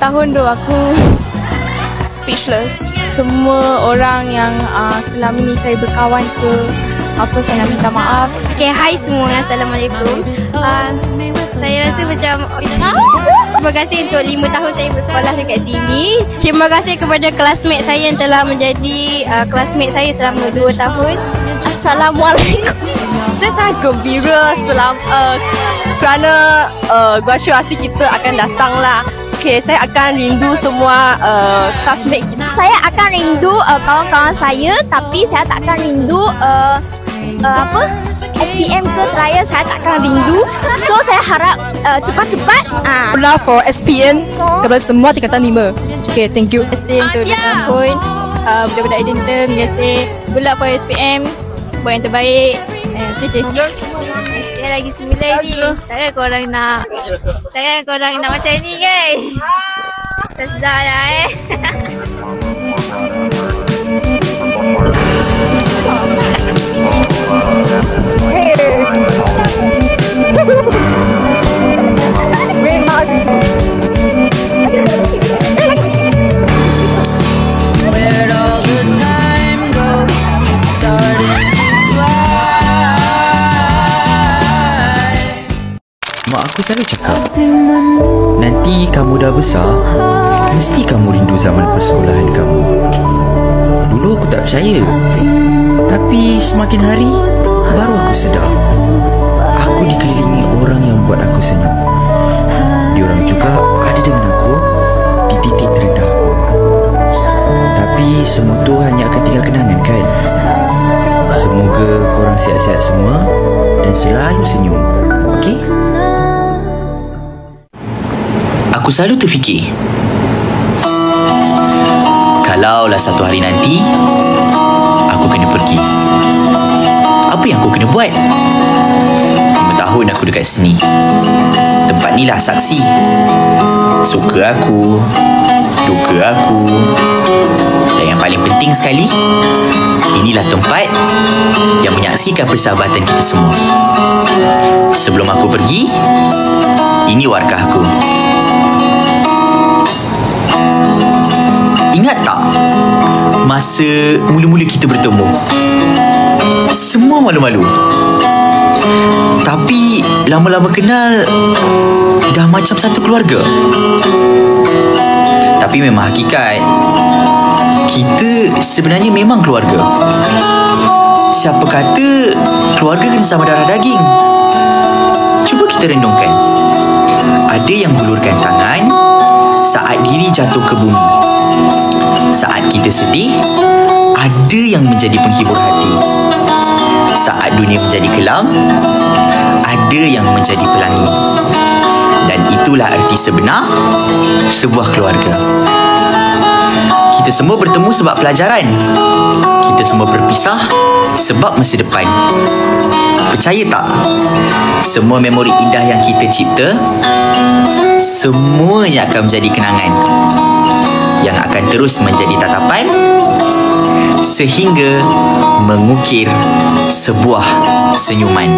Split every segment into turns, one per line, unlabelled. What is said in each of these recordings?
tahun tu aku speechless. Semua orang yang selama ni saya berkawan ke apa, saya nak minta maaf.
Okay, hai semua, Assalamualaikum. Saya rasa macam terima kasih untuk 5 tahun saya bersekolah dekat sini. Terima kasih kepada classmate saya yang telah menjadi classmate saya selama 2 tahun. Assalamualaikum.
Saya sangat gembira kerana graduasi kita akan datang lah. Okay, saya akan rindu semua classmate kita.
Saya akan rindu kawan-kawan saya, tapi saya tak akan rindu SPM ke trial, saya tak akan rindu. So saya harap cepat-cepat.
Pula for SPM kepada semua tingkatan 5. Okay, thank you.
Terima kasih untuk 2 tahun budak-budak agent. Terima kasih. Good luck for SPM. Buat yang terbaik. Itu je. Sekali lagi 9 ni. Takkan korang nak macam ni kan? Tak sedar lah
Mak aku selalu cakap, nanti kamu dah besar, mesti kamu rindu zaman persekolahan kamu. Dulu aku tak percaya, tapi semakin hari baru aku sedar, aku dikelilingi orang yang buat aku senyum. Diorang juga ada dengan aku di titik terendah aku. Tapi semua tu hanya akan tinggal kenangan kan. Semoga korang sihat-sihat semua dan selalu senyum. Okey? Aku selalu terfikir, kalaulah satu hari nanti aku kena pergi, apa yang aku kena buat? 5 tahun aku dekat sini. Tempat ni lah saksi suka aku, duka aku, dan yang paling penting sekali, inilah tempat yang menyaksikan persahabatan kita semua. Sebelum aku pergi, ini warkah aku. Ingat tak masa mula-mula kita bertemu? Semua malu-malu. Tapi lama-lama kenal, dah macam satu keluarga. Tapi memang hakikat, kita sebenarnya memang keluarga. Siapa kata keluarga kena sama darah daging? Cuba kita renungkan. Ada yang hulurkan tangan saat diri jatuh ke bumi. Saat kita sedih, ada yang menjadi penghibur hati. Saat dunia menjadi kelam, ada yang menjadi pelangi. Dan itulah arti sebenar sebuah keluarga. Kita semua bertemu sebab pelajaran. Kita semua berpisah sebab masa depan. Percaya tak? Semua memori indah yang kita cipta, semuanya akan menjadi kenangan yang akan terus menjadi tatapan sehingga mengukir sebuah senyuman.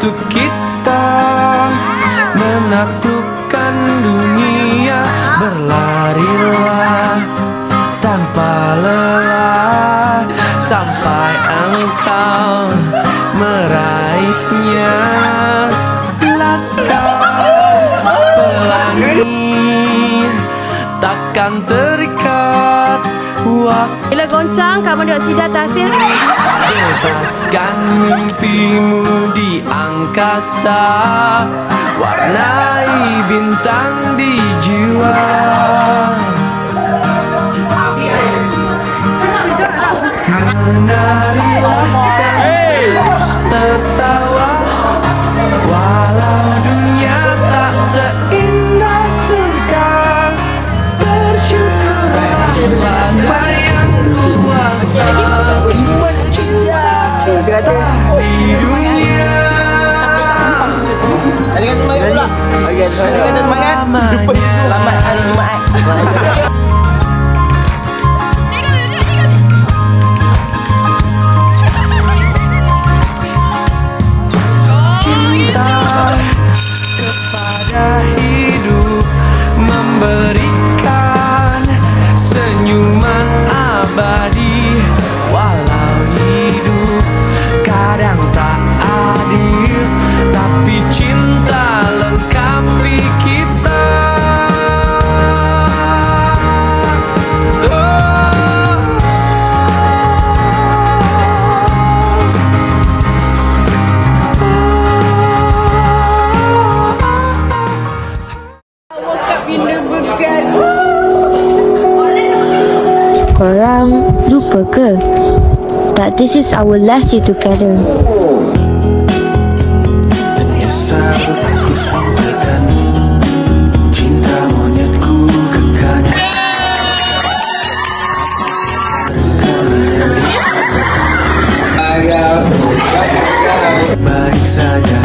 untuk kita menaklukkan dunia. Berlarilah tanpa lelah sampai engkau meraihnya. Laskar pelangi takkan terikat waktu.
Bila goncang, kamu duduk sidar tasir.
Bebaskan mimpimu di angkasa, warnai bintang di jiwa. Menarilah dan terus tertawa, walau dunia tak seindah surga. Bersyukurlah pada yang kuasa mencipta di dunia. Selamanya.
Selamat hari Jumaat.
Kepada hidup memberikan senyuman abadi, walau hidup kadang tak adil, tapi cinta lengkapi kita.
Korang lupa ke? That this is our last year together.
Menyesal tak ku sampaikan cinta monyetku kekannya. Baik saja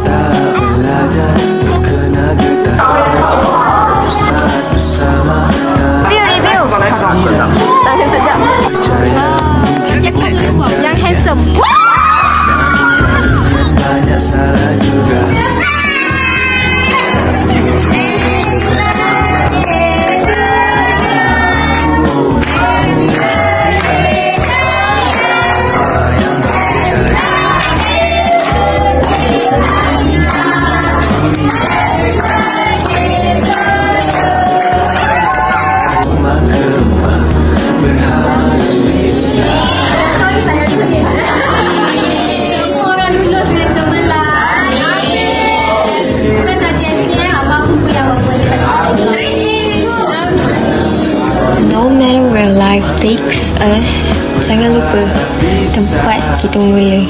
tak belajar terkena getah saat bersama.
Yang handsome.
Banyak salah juga.
No matter where life takes us, jangan lupa tempat kita mula.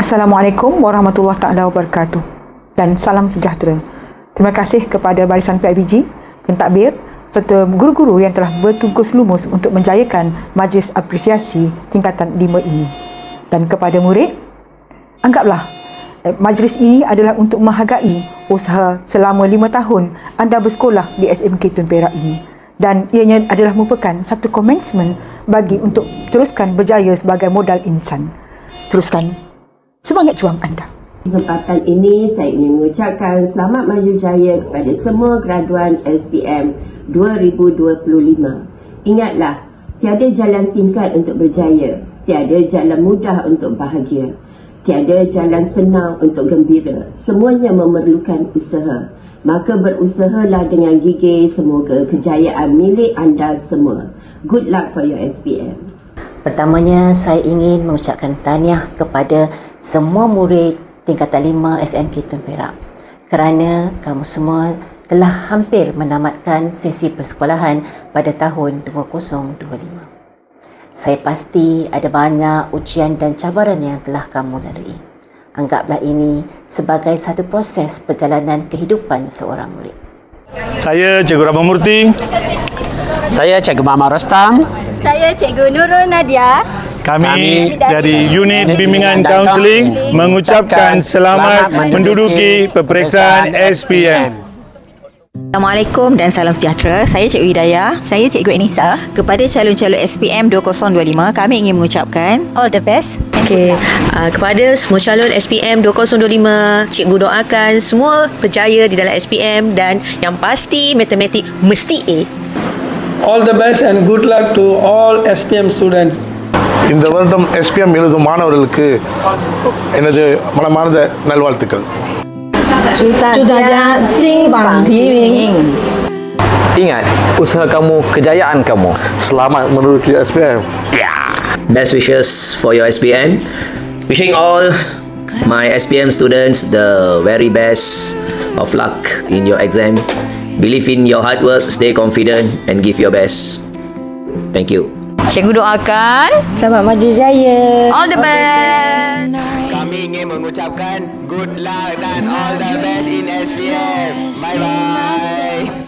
Assalamualaikum warahmatullahi taala wabarakatuh dan salam sejahtera. Terima kasih kepada barisan PIBG, pentadbir serta guru-guru yang telah bertugas lumus untuk menjayakan majlis apresiasi tingkatan 5 ini. Dan kepada murid, anggaplah majlis ini adalah untuk menghargai usaha selama 5 tahun anda bersekolah di SMK Tun Perak ini. Dan ianya adalah merupakan satu komitmen bagi untuk teruskan berjaya sebagai modal insan. Teruskan semangat juang anda.
Kesempatan ini saya ingin mengucapkan selamat maju jaya kepada semua graduan SPM 2025. Ingatlah, tiada jalan singkat untuk berjaya, tiada jalan mudah untuk bahagia, tiada jalan senang untuk gembira. Semuanya memerlukan usaha. Maka berusahalah dengan gigih, semoga kejayaan milik anda semua. Good luck for your SPM.
Pertamanya, saya ingin mengucapkan tahniah kepada semua murid tingkatan 5 SMK Tun Perak kerana kamu semua telah hampir menamatkan sesi persekolahan pada tahun 2025. Saya pasti ada banyak ujian dan cabaran yang telah kamu lalui. Anggaplah ini sebagai satu proses perjalanan kehidupan seorang murid.
Saya Cikgu Rahman Murti.
Saya Cikgu Muhammad Rostam.
Saya Cikgu Nurul Nadia.
Kami dari Unit Bimbingan Kaunseling mengucapkan selamat menduduki peperiksaan SPM.
Assalamualaikum dan salam sejahtera. Saya Cikgu Hidayah. Saya Cikgu Enisa. Kepada calon-calon SPM 2025, kami ingin mengucapkan all the best.
Kepada semua calon SPM 2025, Cikgu doakan semua berjaya di dalam SPM dan yang pasti matematik mesti A.
All the best and good luck to all SPM students.
இந்த வருடம் SPM எழுதும் மாணவர்களுக்கு எனது மனமார்ந்த நல்வாழ்த்துக்கள்.
Ingat, usaha kamu, kejayaan kamu. Selamat menduduki SPM.
Best wishes for your SPM. Wishing all my SPM students the very best of luck in your exam. Believe in your hard work, stay confident and give your best. Thank you.
Cikgu doakan selamat maju jaya.
All the best.
Kami ingin mengucapkan good luck dan all the best in SPM. Bye bye.